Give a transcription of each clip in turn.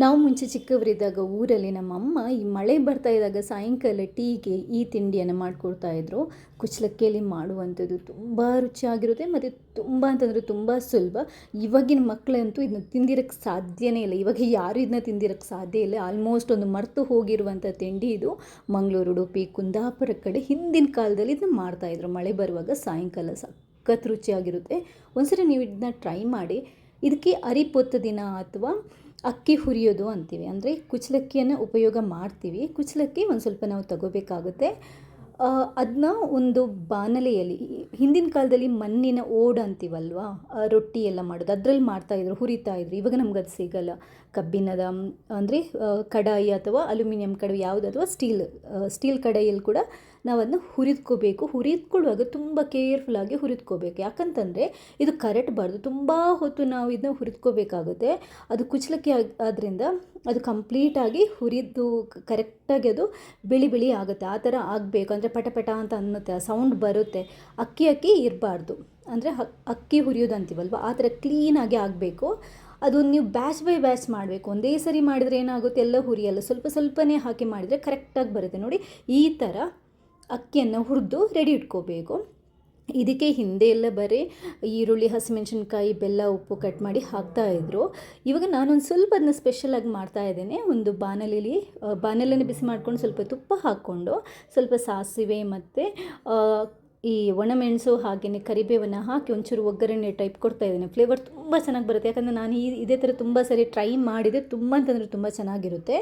ನಾವು ಮುಂಚೆ ಚಿಕ್ಕವರಿದ್ದಾಗ ಊರಲ್ಲಿ ನಮ್ಮಮ್ಮ ಈ ಮಳೆ ಬರ್ತಾ ಇದ್ದಾಗ ಸಾಯಂಕಾಲ ಟೀಗೆ ಈ ತಿಂಡಿಯನ್ನು ಮಾಡಿಕೊಡ್ತಾಯಿದ್ರು. ಕುಚ್ಚಲಕ್ಕಿಯಲ್ಲಿ ಮಾಡುವಂಥದ್ದು ತುಂಬ ರುಚಿಯಾಗಿರುತ್ತೆ ಮತ್ತು ತುಂಬ ಅಂತಂದರೆ ತುಂಬ ಸುಲಭ. ಇವಾಗಿನ ಮಕ್ಕಳಂತೂ ಇದನ್ನ ತಿಂದಿರೋಕ್ಕೆ ಸಾಧ್ಯನೇ ಇಲ್ಲ. ಇವಾಗ ಯಾರು ಇದನ್ನ ತಿಂದಿರೋಕ್ಕೆ ಸಾಧ್ಯ ಇಲ್ಲ. ಆಲ್ಮೋಸ್ಟ್ ಒಂದು ಮರೆತು ಹೋಗಿರುವಂಥ ತಿಂಡಿ ಇದು. ಮಂಗಳೂರು, ಉಡುಪಿ, ಕುಂದಾಪುರ ಕಡೆ ಹಿಂದಿನ ಕಾಲದಲ್ಲಿ ಇದನ್ನ ಮಾಡ್ತಾಯಿದ್ರು. ಮಳೆ ಬರುವಾಗ ಸಾಯಂಕಾಲ ಸಖತ್ ರುಚಿಯಾಗಿರುತ್ತೆ. ಒಂದ್ಸರಿ ನೀವು ಇದನ್ನ ಟ್ರೈ ಮಾಡಿ. ಇದಕ್ಕೆ ಅರಿಪೊತ್ತ ದಿನ ಅಥವಾ ಅಕ್ಕಿ ಹುರಿಯೋದು ಅಂತೀವಿ. ಅಂದರೆ ಕುಚ್ಚಲಕ್ಕಿಯನ್ನು ಉಪಯೋಗ ಮಾಡ್ತೀವಿ. ಕುಚ್ಚಲಕ್ಕಿ ಒಂದು ಸ್ವಲ್ಪ ನಾವು ತಗೋಬೇಕಾಗುತ್ತೆ. ಅದನ್ನ ಒಂದು ಬಾಣಲೆಯಲ್ಲಿ, ಹಿಂದಿನ ಕಾಲದಲ್ಲಿ ಮಣ್ಣಿನ ಓಡ್ ಅಂತೀವಲ್ವ, ರೊಟ್ಟಿ ಎಲ್ಲ ಮಾಡೋದು ಅದರಲ್ಲಿ ಮಾಡ್ತಾಯಿದ್ರು, ಹುರಿತಾಯಿದ್ರು. ಇವಾಗ ನಮ್ಗೆ ಅದು ಸಿಗಲ್ಲ. ಕಬ್ಬಿಣದ ಅಂದರೆ ಕಡಾಯಿ ಅಥವಾ ಅಲ್ಯೂಮಿನಿಯಂ ಕಡಾಯಿ ಯಾವುದು, ಅಥವಾ ಸ್ಟೀಲ್ ಕಡಾಯಿಯಲ್ಲಿ ಕೂಡ ನಾವು ಅದನ್ನ ಹುರಿದ್ಕೋಬೇಕು. ಹುರಿದ್ಕೊಳ್ಳುವಾಗ ತುಂಬ ಕೇರ್ಫುಲ್ಲಾಗಿ ಹುರಿದ್ಕೋಬೇಕು. ಯಾಕಂತಂದರೆ ಇದು ಕರಟಬಾರ್ದು. ತುಂಬ ಹೊತ್ತು ನಾವು ಇದನ್ನ ಹುರಿದ್ಕೋಬೇಕಾಗುತ್ತೆ. ಅದು ಕುಚ್ಚಲಕ್ಕಿ ಆದ್ದರಿಂದ ಅದು ಕಂಪ್ಲೀಟಾಗಿ ಹುರಿದು ಕರೆಕ್ಟಾಗಿ ಅದು ಬಿಳಿ ಆಗುತ್ತೆ. ಆ ಥರ ಆಗಬೇಕು. ಅಂದರೆ ಪಟ ಅಂತ ಅನ್ನುತ್ತೆ, ಸೌಂಡ್ ಬರುತ್ತೆ. ಅಕ್ಕಿ ಇರಬಾರ್ದು. ಅಂದರೆ ಅಕ್ಕಿ ಹುರಿಯೋದು ಅಂತೀವಲ್ವ, ಆ ಥರ ಕ್ಲೀನಾಗಿ ಆಗಬೇಕು. ಅದು ನೀವು ಬ್ಯಾಚ್ ಬೈ ಬ್ಯಾಚ್ ಮಾಡಬೇಕು. ಒಂದೇ ಸರಿ ಮಾಡಿದರೆ ಏನಾಗುತ್ತೆ, ಎಲ್ಲ ಹುರಿಯಲ್ಲ. ಸ್ವಲ್ಪನೇ ಹಾಕಿ ಮಾಡಿದರೆ ಕರೆಕ್ಟಾಗಿ ಬರುತ್ತೆ. ನೋಡಿ, ಈ ಥರ ಅಕ್ಕಿಯನ್ನು ಹುರಿದು ರೆಡಿ ಇಟ್ಕೋಬೇಕು. ಇದಕ್ಕೆ ಹಿಂದೆ ಎಲ್ಲ ಬರೀ ಈರುಳ್ಳಿ, ಹಸಿಮೆಣಸಿನ್ಕಾಯಿ, ಬೆಲ್ಲ, ಉಪ್ಪು ಕಟ್ ಮಾಡಿ ಹಾಕ್ತಾಯಿದ್ರು. ಇವಾಗ ನಾನೊಂದು ಸ್ವಲ್ಪ ಅದನ್ನ ಸ್ಪೆಷಲಾಗಿ ಮಾಡ್ತಾಯಿದ್ದೇನೆ. ಒಂದು ಬಾಣಲೆನೇ ಬಿಸಿ ಮಾಡ್ಕೊಂಡು ಸ್ವಲ್ಪ ತುಪ್ಪ ಹಾಕ್ಕೊಂಡು ಸ್ವಲ್ಪ ಸಾಸಿವೆ ಮತ್ತು ಈ ಒಣಮೆಣಸು ಹಾಗೆಯೇ ಕರಿಬೇವನ್ನು ಹಾಕಿ ಒಂಚೂರು ಒಗ್ಗರಣೆ ಟೈಪ್ ಕೊಡ್ತಾಯಿದ್ದೇನೆ. ಫ್ಲೇವರ್ ತುಂಬ ಚೆನ್ನಾಗಿ ಬರುತ್ತೆ. ಯಾಕಂದರೆ ನಾನು ಇದೇ ಥರ ತುಂಬ ಸರಿ ಟ್ರೈ ಮಾಡಿದೆ. ತುಂಬ ಅಂತಂದರೆ ತುಂಬ ಚೆನ್ನಾಗಿರುತ್ತೆ.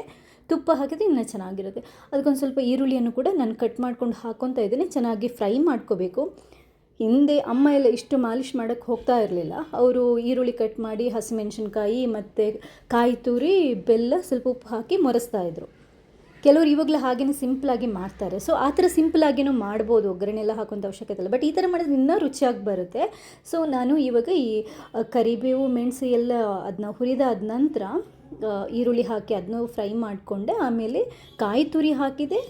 ತುಪ್ಪ ಹಾಕಿದ್ರೆ ಇನ್ನೂ ಚೆನ್ನಾಗಿರುತ್ತೆ. ಅದಕ್ಕೊಂದು ಸ್ವಲ್ಪ ಈರುಳ್ಳಿಯನ್ನು ಕೂಡ ನಾನು ಕಟ್ ಮಾಡ್ಕೊಂಡು ಹಾಕ್ಕೊತಾ ಇದ್ದೇನೆ. ಚೆನ್ನಾಗಿ ಫ್ರೈ ಮಾಡ್ಕೋಬೇಕು. ಹಿಂದೆ ಅಮ್ಮ ಎಲ್ಲ ಇಷ್ಟು ಮಾಲಿಷ್ ಮಾಡೋಕ್ಕೆ ಹೋಗ್ತಾ ಇರಲಿಲ್ಲ. ಅವರು ಈರುಳ್ಳಿ ಕಟ್ ಮಾಡಿ, ಹಸಿಮೆಣಸಿನ್ಕಾಯಿ ಮತ್ತು ಕಾಯಿ ತುರಿ, ಬೆಲ್ಲ, ಸ್ವಲ್ಪ ಉಪ್ಪು ಹಾಕಿ ಮೊರೆಸ್ತಾಯಿದ್ರು. ಕೆಲವರು ಇವಾಗಲೂ ಹಾಗೆಯೇ ಸಿಂಪಲಾಗಿ ಮಾಡ್ತಾರೆ. ಸೊ ಆ ಥರ ಸಿಂಪಲಾಗಿಯೂ ಮಾಡ್ಬೋದು, ಒಗ್ಗರಣೆ ಎಲ್ಲ ಹಾಕೋಂಥ ಅವಶ್ಯಕತೆ ಇಲ್ಲ. ಬಟ್ ಈ ಥರ ಮಾಡಿದ್ರೆ ಇನ್ನೂ ರುಚಿಯಾಗಿ ಬರುತ್ತೆ. ಸೊ ನಾನು ಇವಾಗ ಈ ಕರಿಬೇವು, ಮೆಣಸು ಎಲ್ಲ ಅದನ್ನ ಹುರಿದಾದ ನಂತರ ಈರುಳ್ಳಿ ಹಾಕಿ ಅದನ್ನು ಫ್ರೈ ಮಾಡಿಕೊಂಡೆ. ಆಮೇಲೆ ಕಾಯಿ ತುರಿ ಹಾಕಿದೆ,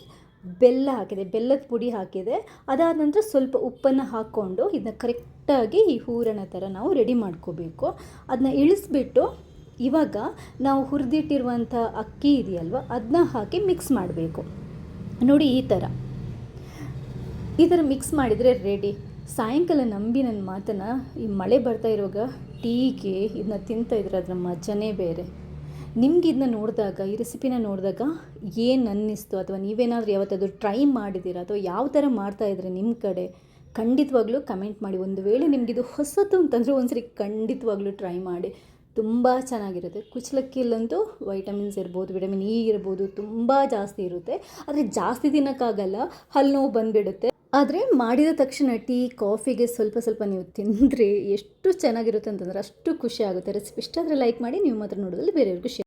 ಬೆಲ್ಲ ಹಾಕಿದೆ, ಬೆಲ್ಲದ ಪುಡಿ ಹಾಕಿದೆ. ಅದಾದ ನಂತರ ಸ್ವಲ್ಪ ಉಪ್ಪನ್ನು ಹಾಕ್ಕೊಂಡು ಇದನ್ನ ಕರೆಕ್ಟಾಗಿ ಈ ಹೂರಣ ಥರ ನಾವು ರೆಡಿ ಮಾಡ್ಕೋಬೇಕು. ಅದನ್ನ ಇಳಿಸ್ಬಿಟ್ಟು ಇವಾಗ ನಾವು ಹುರಿದಿಟ್ಟಿರುವಂಥ ಅಕ್ಕಿ ಇದೆಯಲ್ವ, ಅದನ್ನ ಹಾಕಿ ಮಿಕ್ಸ್ ಮಾಡಬೇಕು. ನೋಡಿ, ಈ ಥರ ಮಿಕ್ಸ್ ಮಾಡಿದರೆ ರೆಡಿ. ಸಾಯಂಕಾಲ ನಂಬಿ ನನ್ನ ಮಾತನ್ನು, ಈ ಮಳೆ ಬರ್ತಾ ಇರುವಾಗ ಟೀಗೆ ಇದನ್ನ ತಿಂತಾಯಿದ್ರೆ ಅದರ ಮಜನೇ ಬೇರೆ. ನಿಮ್ಗೆ ಇದನ್ನ ನೋಡಿದಾಗ, ಈ ರೆಸಿಪಿನ ನೋಡಿದಾಗ ಏನು ಅನ್ನಿಸ್ತು, ಅಥವಾ ನೀವೇನಾದರೂ ಯಾವತ್ತಾದರೂ ಟ್ರೈ ಮಾಡಿದ್ದೀರಾ, ಅಥವಾ ಯಾವ ಥರ ಮಾಡ್ತಾಯಿದ್ರೆ ನಿಮ್ಮ ಕಡೆ, ಖಂಡಿತವಾಗ್ಲೂ ಕಮೆಂಟ್ ಮಾಡಿ. ಒಂದು ವೇಳೆ ನಿಮಗಿದು ಹೊಸತು ಅಂತಂದರೆ ಒಂದ್ಸರಿ ಖಂಡಿತವಾಗ್ಲೂ ಟ್ರೈ ಮಾಡಿ. ತುಂಬ ಚೆನ್ನಾಗಿರುತ್ತೆ. ಕುಚ್ಚಲಕ್ಕಿಯಲ್ಲಂತೂ ವೈಟಮಿನ್ಸ್ ಇರ್ಬೋದು, ವಿಟಮಿನ್ ಇ ಇರ್ಬೋದು, ತುಂಬ ಜಾಸ್ತಿ ಇರುತ್ತೆ. ಆದರೆ ಜಾಸ್ತಿ ತಿನ್ನೋಕ್ಕಾಗಲ್ಲ, ಹಲ್ಲು ನೋವು ಬಂದುಬಿಡುತ್ತೆ. ಆದರೆ ಮಾಡಿದ ತಕ್ಷಣ ಟೀ, ಕಾಫಿಗೆ ಸ್ವಲ್ಪ ನೀವು ತಿಂದರೆ ಎಷ್ಟು ಚೆನ್ನಾಗಿರುತ್ತೆ ಅಂತಂದರೆ ಅಷ್ಟು ಖುಷಿ ಆಗುತ್ತೆ. ರೆಸಿಪಿ ಇಷ್ಟ ಆದರೆ ಲೈಕ್ ಮಾಡಿ. ನೀವು ಮಾತ್ರ ನೋಡೋದ್ರಲ್ಲಿ ಬೇರೆಯವ್ರಿಗೂ ಶೇರ್